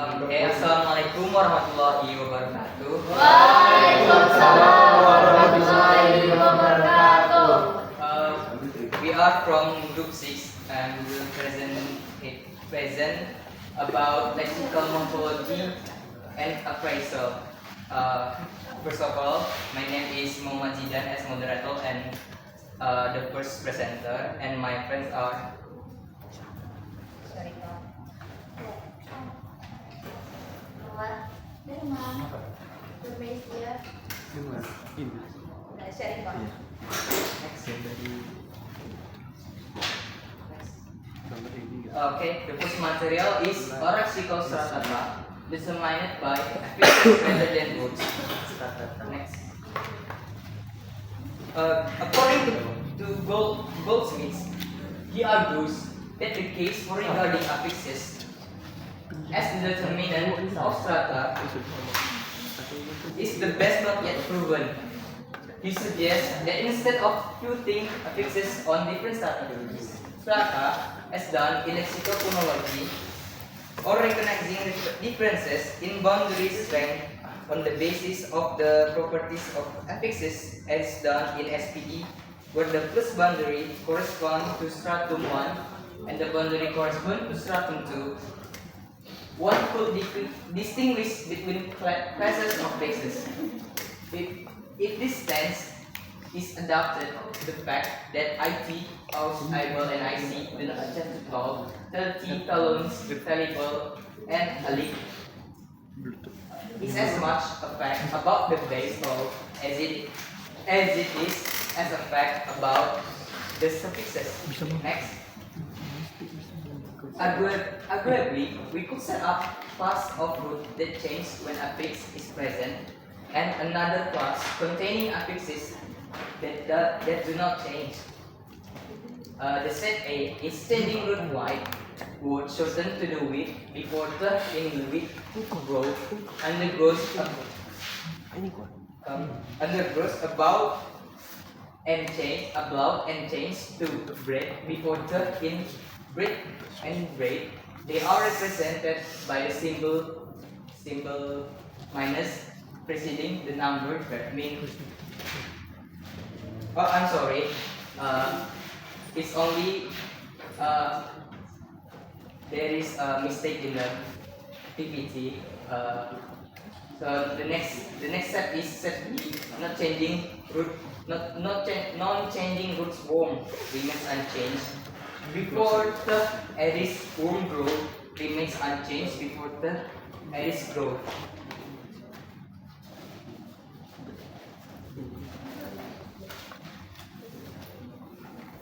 Assalamualaikum warahmatullahi wabarakatuh. Waalaikumsalam warahmatullahi wabarakatuh. We are from Group 6 and we will present about lexical morphology and appraisal. First of all, my name is Muhammad Zidan as moderator and the first presenter, and my friends are Okay, the first material is Oraxical Stratata, disseminated by affixes rather than words. Next. According to Goldsmith, he argues that the case for regarding affixes as the determinant of strata is the best not yet proven. He suggests that instead of putting affixes on different strata as done in lexical phonology, or recognizing differences in boundary strength on the basis of the properties of affixes as done in SPE, where the plus boundary corresponds to stratum 1 and the boundary corresponds to stratum 2, one could distinguish between classes of bases. If this stance is adopted, the fact that IT, aus, eyeball, and IC do not attempt to call T, talons, talibal, and alik is as much a fact about the base of as it is as a fact about the suffixes. Next. Arguably, we could set up class of root that change when affix is present, and another class containing affixes that do not change. The set A is standing root wide, would shorten to the width before the in the width growth undergoes about and change to breadth before the in breadth and breadth. They are represented by the symbol minus preceding the number that means. Oh, I'm sorry. It's only there is a mistake in the PPT. So the next step is set B, not changing root, non-changing roots form remains unchanged. Before the aries form growth remains unchanged before the aries growth.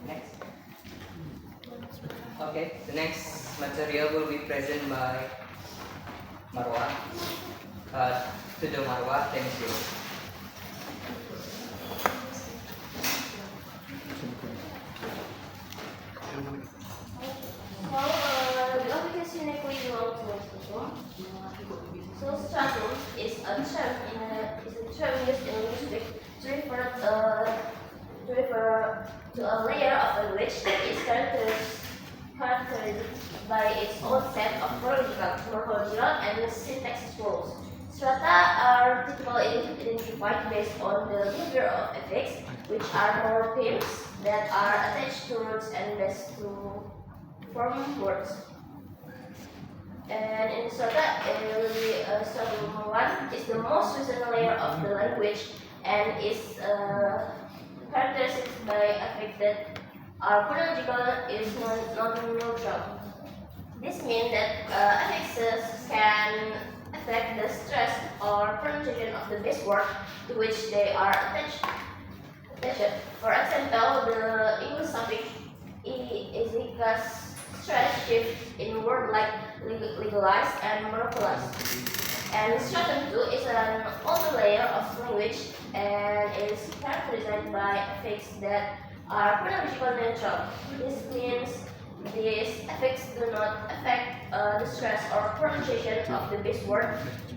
Next. Okay, the next material will be present by Marwa. To the Marwa, thank you. The application equivalent so stratum is a term used in linguistics to refer to a layer of language that is characterized by its own set of morphological, and syntax rules. Strata are typically identified based on the behavior of affix, which are morphemes that are attached to roots and best to form words. And in strata, stratum 1 is the most recent layer of the language and is characterized by affix that are phonological is non-neutral. This means that affixes can affect the stress or pronunciation of the base word to which they are attached. For example, the English suffix is because stress shift in words like legalized and monopolized. And stratum 2 is an older layer of language and is characterized by affixes that are phonological neutral. This means these affixes do not affect the stress or pronunciation of the base word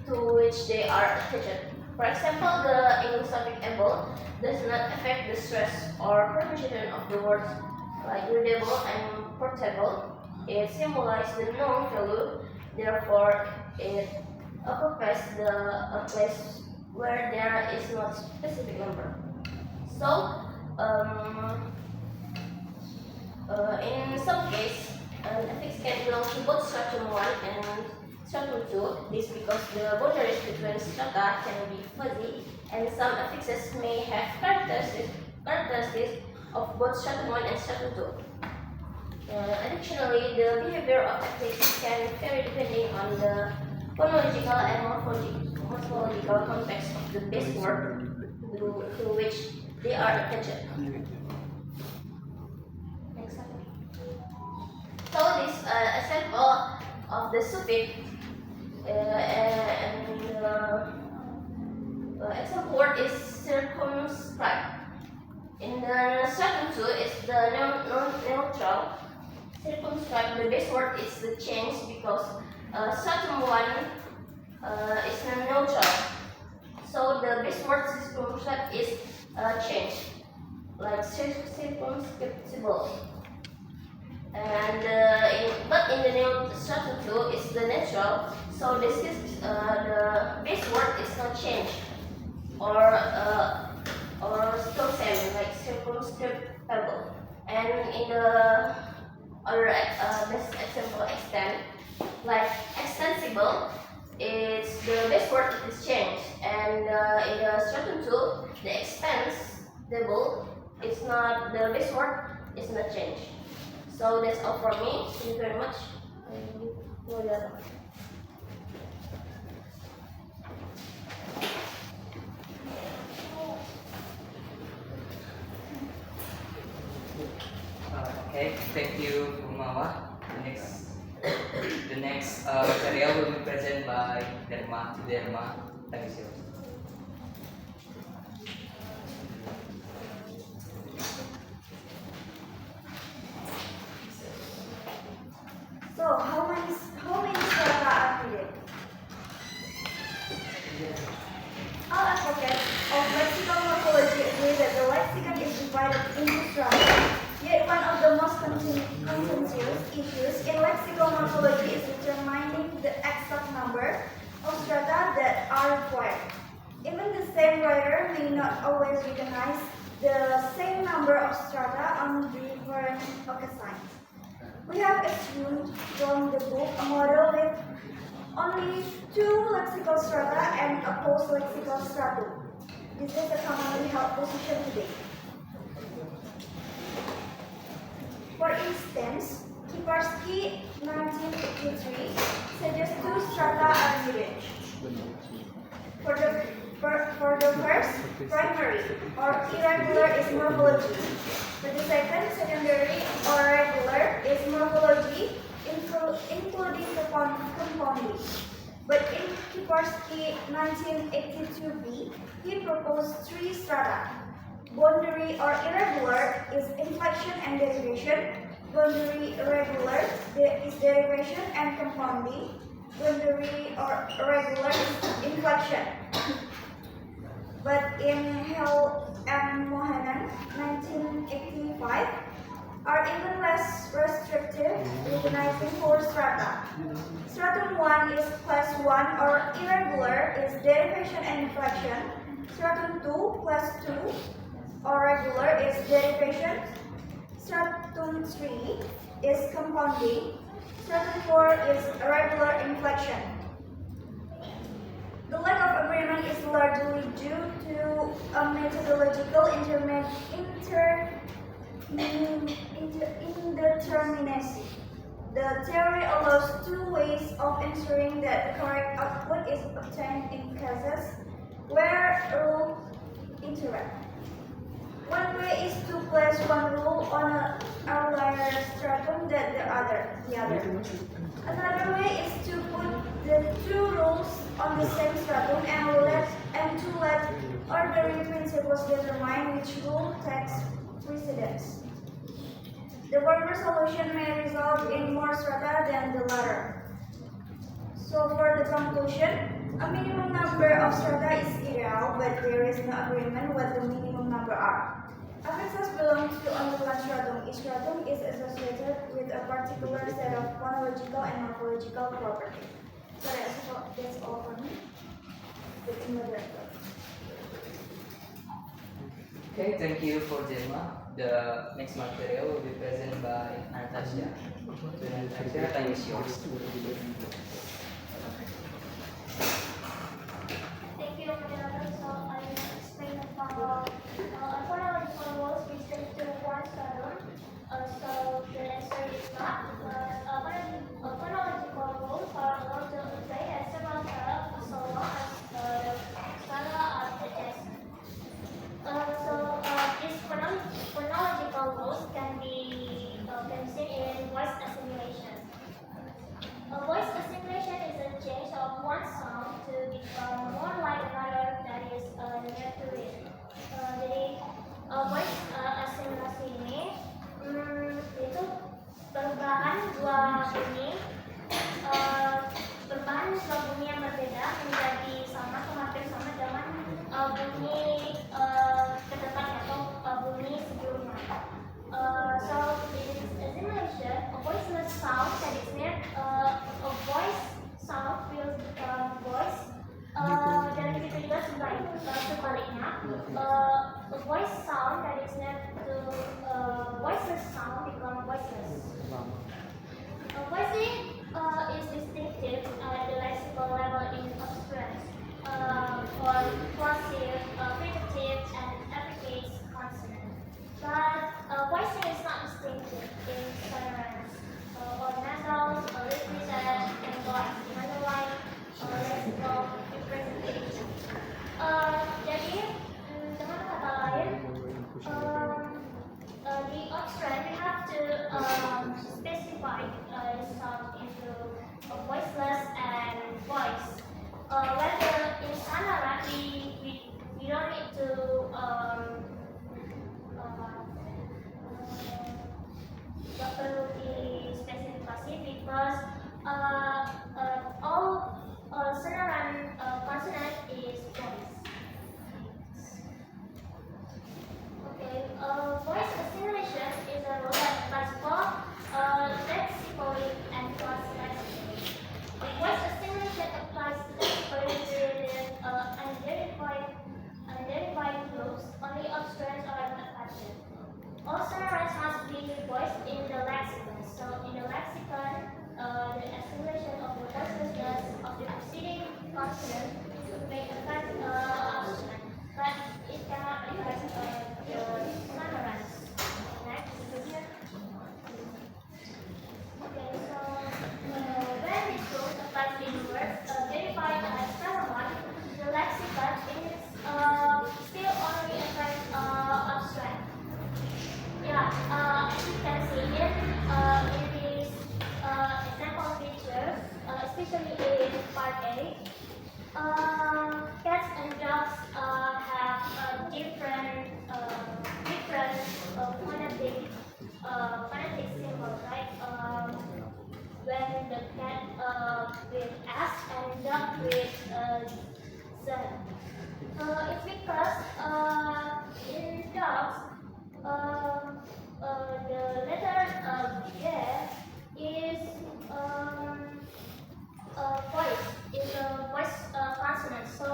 to which they are attached. For example, the English suffix able does not affect the stress or pronunciation of the words like readable and portable. It symbolizes the known value, therefore it occupies a place where there is not specific number. So, in some case, an affix can belong to both stratum 1 and stratum 2. This because the boundaries between strata can be fuzzy, and some affixes may have characteristics of both stratum 1 and stratum 2. Additionally, the behavior of affixes can vary depending on the phonological and morphological context of the base word to which they are attached. Next slide. So this example of the suffix and the example word is circumscribed. In the stratum 2 is the neutral. Circumscribed, the base word is the change because stratum 1 is neutral. So the base word circumscribed is change, like circumscriptible. And but in the new stratum 2 is the natural. So this is the base word is not changed or still same, like circumscribable. And in the other best example extend, like extensible, it's the base word is changed, and in the stratum 2 the extensible, it's not, the base word is not changed. So that's all from me. Thank you very much. Okay, thank you, Umawa. The next material will be presented by Derma. Thank you. So, how many strata are needed? All advocates of lexical morphology agree that the lexicon is divided into strata. Yet one of the most contentious issues in lexical morphology is determining the exact number of strata that are required. Even the same writer may not always recognize the same number of strata on different occasions. We have assumed from the book a model with only 2 lexical strata and a post-lexical stratum. This is a commonly held position today. For instance, Kiparsky 1983 suggests 2 strata are needed. For the first, primary or irregular is morphology. For the second, secondary or regular is morphology, including compounding. But in Kiparsky 1982b, he proposed 3 strata. Boundary or irregular is inflection and derivation. Boundary irregular is derivation and compounding. Boundary or irregular is inflection. But in Hell and Mohanan 1985 are even less restrictive, recognizing 4 strata. Stratum 1 is class 1 or irregular is derivation and inflection. Stratum 2 class 2 or regular is derivation. Stratum 3 is compounding. Stratum 4 is regular inflection. The lack of agreement is largely due to a methodological indeterminacy. The theory allows 2 ways of ensuring that the correct output is obtained in cases where rules interact. One way is to place one rule on an earlier stratum than the other. Another way is to put the 2 rules on the same stratum and to let ordering principles determine which rule takes precedence. The former solution may result in more strata than the latter. So for the conclusion, a minimum number of strata is ideal, but there is no agreement what the minimum number are. Affixes belong to only one stratum. Each stratum is associated with a particular set of phonological and morphological properties. That's all for me. It's moderator. Okay, thank you for Jelma. The next material will be presented by Anastasia. So Anastasia, time is yours. Thank you, moderator. So I will explain about phonological rules restrict to one column. So the answer is not. Phonological rules are allowed to apply at several columns so long as the color are attached. These phonological rules can be seen in voice assimilation. Voice assimilation is a change of one sound to become more like another that is near to it. Jadi voice asimilasi ini itu perubahan dua bunyi yang berbeda menjadi sama atau hampir sama dengan bunyi kedepannya atau bunyi sebelumnya. So in assimilation, a voiceless sound that is near a voice sound will become voice. Dan begitu juga sebaliknya, a voice sound that is near to voiceless sound become voiceless. Voicing is distinctive at the lexical level in obstruents, for plosive, fricative, and affricate consonant. But voicing is not distinctive in sonorants, or nasals, or rhythmic and voice in underlying lexical representation. Jadi, dengan kata lain, the obstruent we have to specify sound into voiceless and voice. Whether in sonorant we don't need to nggak perlu dispesifikasi because all sonorant consonant is voice. Okay, voice assimilation is a rule that applies both lexically and cross-lexically. Voice assimilation applies lexically with identified groups, only obstruents are not affected. All sonorants must be voiced in the lexicon. So in the lexicon, the assimilation of the voicelessness of the preceding consonant may affect obstruent, but it cannot affect the sonorants. Next. Okay, so when this rule applies in words verified as sonorant, the lexicon is still only affects obstruent. Yeah, as you can see here, in this example picture, especially in part A, cats and dogs have different phonetic symbols, right? When the cat with S and dog with Z. It's because in dogs, the letter G is voice, is a voice consonant. So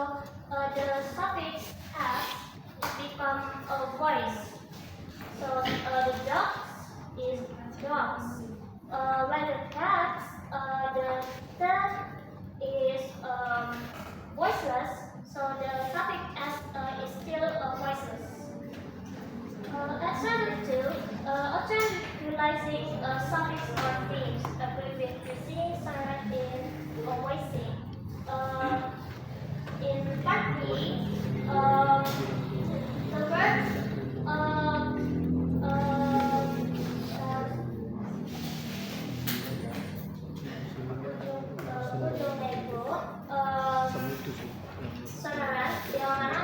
the suffix S become a voice. So the dogs is dogs. When the cats, the T is voiceless. So the suffix S is still voiceless. Alternative 2, often utilizing suffix or themes agree with preceding sonorant in voicing. In part B, the words sonorant yang mana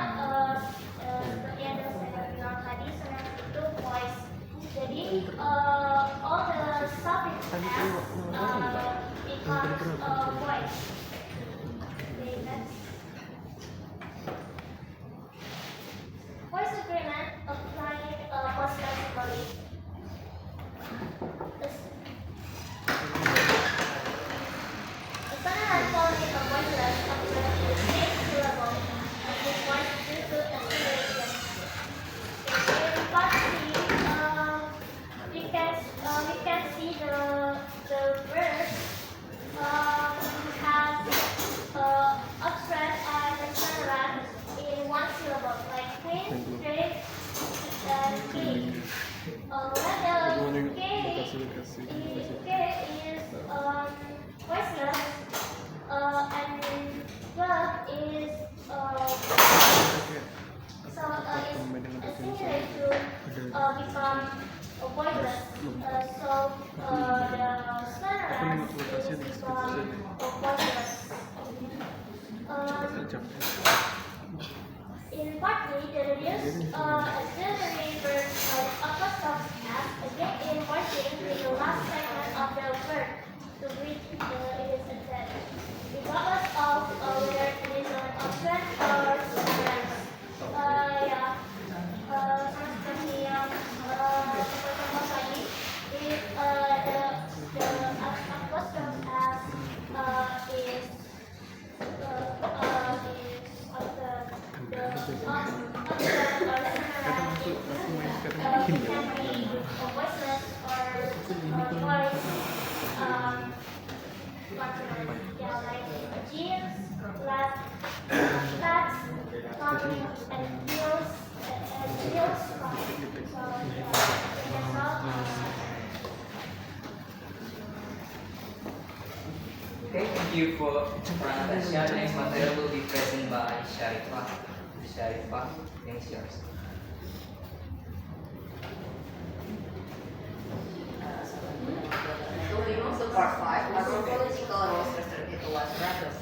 seperti yang saya bilang tadi, sonorant itu voice. Jadi all the suffix become pointless. So the slender become pointless. In part B, the reduced auxiliary verb apostrophe S again in pointing to the last segment of the verb to which it is attached. Regardless of whether it is an object or subject. Ya, sama seperti yang contoh tadi, if the apostrophe S is Okay, thank you for Natasha. The next material will be present by Sharifah. Sharifah, the is yours. So we move to part 5, morphological rules restricted to one bracket.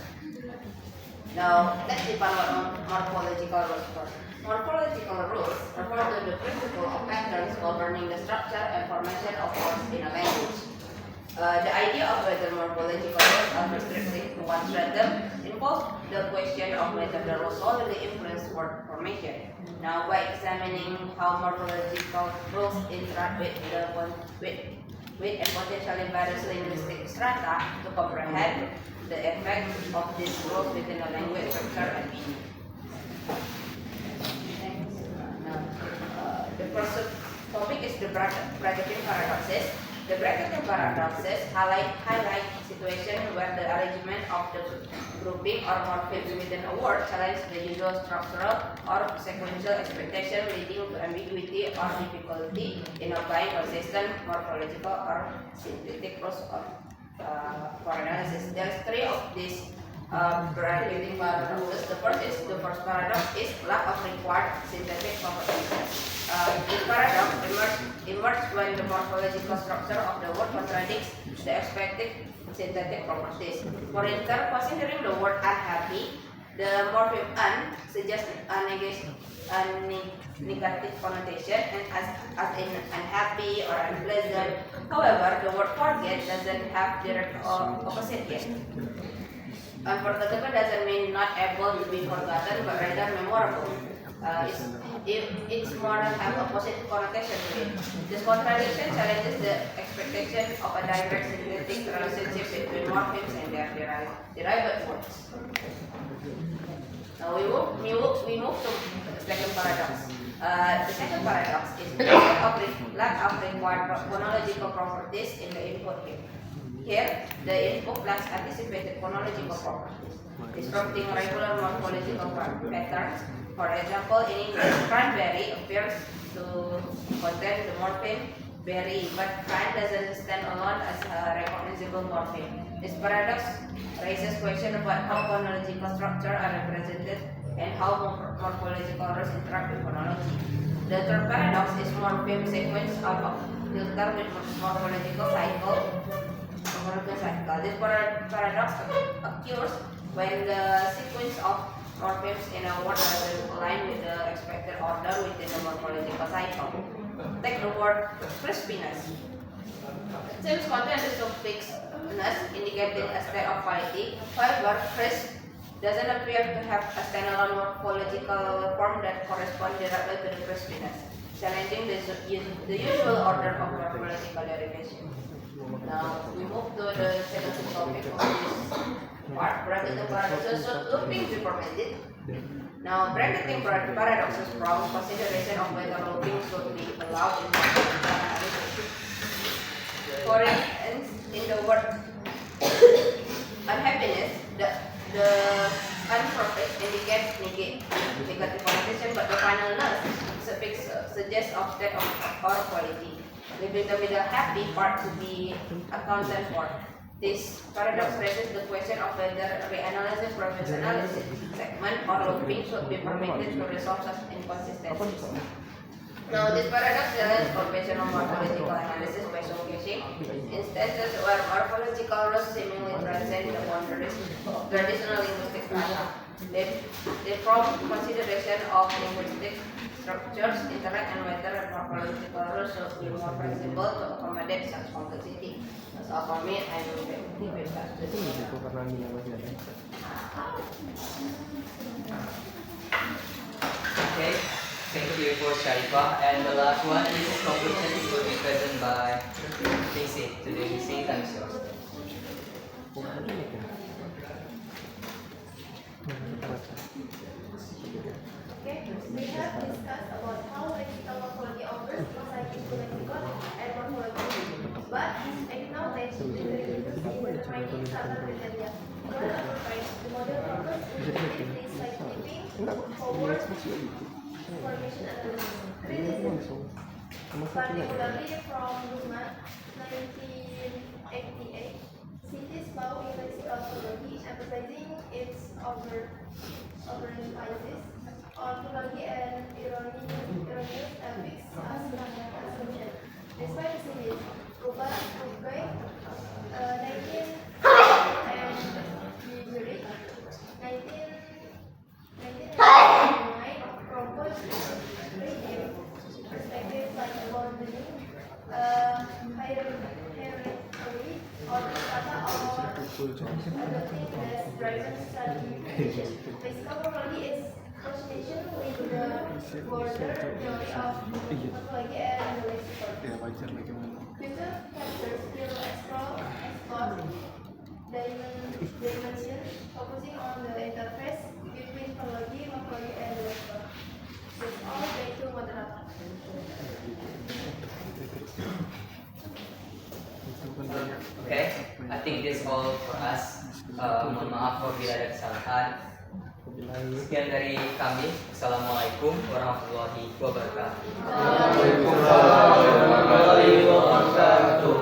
Now, let's define what morphological rules are. Morphological rules refer to the principle of patterns governing the structure and formation of words in a language. The idea of whether morphological rules are restricted to one stratum involves the question of whether the rules solely influence word formation. Now, by examining how morphological rules interact with and potentially various linguistic strata to comprehend the effect of these rules within a language structure and meaning. The first topic is the bracketing paradoxes. The bracketing paradoxes highlight situation where the arrangement of the grouping or morphemes within a word challenge the usual structural or sequential expectation, leading to ambiguity or difficulty in applying consistent morphological or syntactic rules for analysis. There are three of these bracketing paradoxes. The first paradox is lack of required syntactic properties. This paradox emerges when the morphological structure of the word contradicts the expected syntactic properties. For instance, considering the word unhappy, the morpheme un suggests a negative connotation and as in unhappy or unpleasant. However, the word forget doesn't have direct opposite yet. Unforgettable doesn't mean not able to be forgotten, but rather memorable. It's more have opposite connotation to it. This contradiction challenges the expectation of a direct syntactic relationship between morphemes and their derived words. Now we move to the second paradox. The second paradox is the lack of required phonological properties in the input here. Here, the input lacks anticipated phonological properties, disrupting regular morphological patterns. For example, in English, cranberry appears to contain the morpheme berry, but cran doesn't stand alone as a recognizable morpheme. This paradox raises questions about how phonological structure are represented and how morphological rules interact with phonology. The third paradox is morpheme sequence of filter with morphological cycle. This paradox occurs when the sequence of morphemes in a word doesn't align with the expected order within the morphological cycle. Take the word crispiness. It seems contain the suffixness indicating a state of quality. However, crisp doesn't appear to have a standalone morphological form that corresponds directly to the crispiness, challenging the usual order of morphological derivation. Now we move to the second topic of this part, bracketing paradoxes. So looping be permitted. Now bracketing paradoxes from consideration of whether looping should be allowed in analysis. For instance, in the word unhappiness, the unperfect indicates negative connotation, but the final ness suffix suggests of state or quality, leaving the middle happy part to be accounted for. This paradox raises the question of whether reanalysis, previous analysis, segment, or looping should be permitted to resolve such inconsistencies. Now, this paradox challenges conventional morphological analysis by showcasing instances where morphological rules seemingly transcend the boundaries of traditional linguistic strata. They prompt consideration of linguistic structures, intellect, and whether morphological rules should be more flexible to accommodate such complexity. As for me, I will be with that. Okay, thank you for Sharifah. And the last one is conclusion will be present by Casey. Today, Casey, time is yours. Okay, we have discussed about how lexical morphology offers insight into lexicon and morphology, but acknowledge the difficulties in determining certain criteria. One approach, the model purpose effectively scientific forward information analysis. Criticism, particularly from Guzman, 1988, cites law in lexical morphology, emphasizing its overemphasis on plurality and erroneous affix as assumption. Despite this, Rubai, 19 and Missouri, 1999 proposed regime perspective like abandoning hierarchy or strata or adopting less driven stratification. Lexical morphology is association with the border theory of morphology and the lexicon. Future chapters will explore dimensions, focusing on the interface between morphology and the lexicon. That's all. Thank you, moderator. Okay, I think this all for us. Mohon maaf apabila ada kesalahan. Sekian dari kami. Assalamualaikum warahmatullahi wabarakatuh. Waalaikumsalam warahmatullahi wabarakatuh.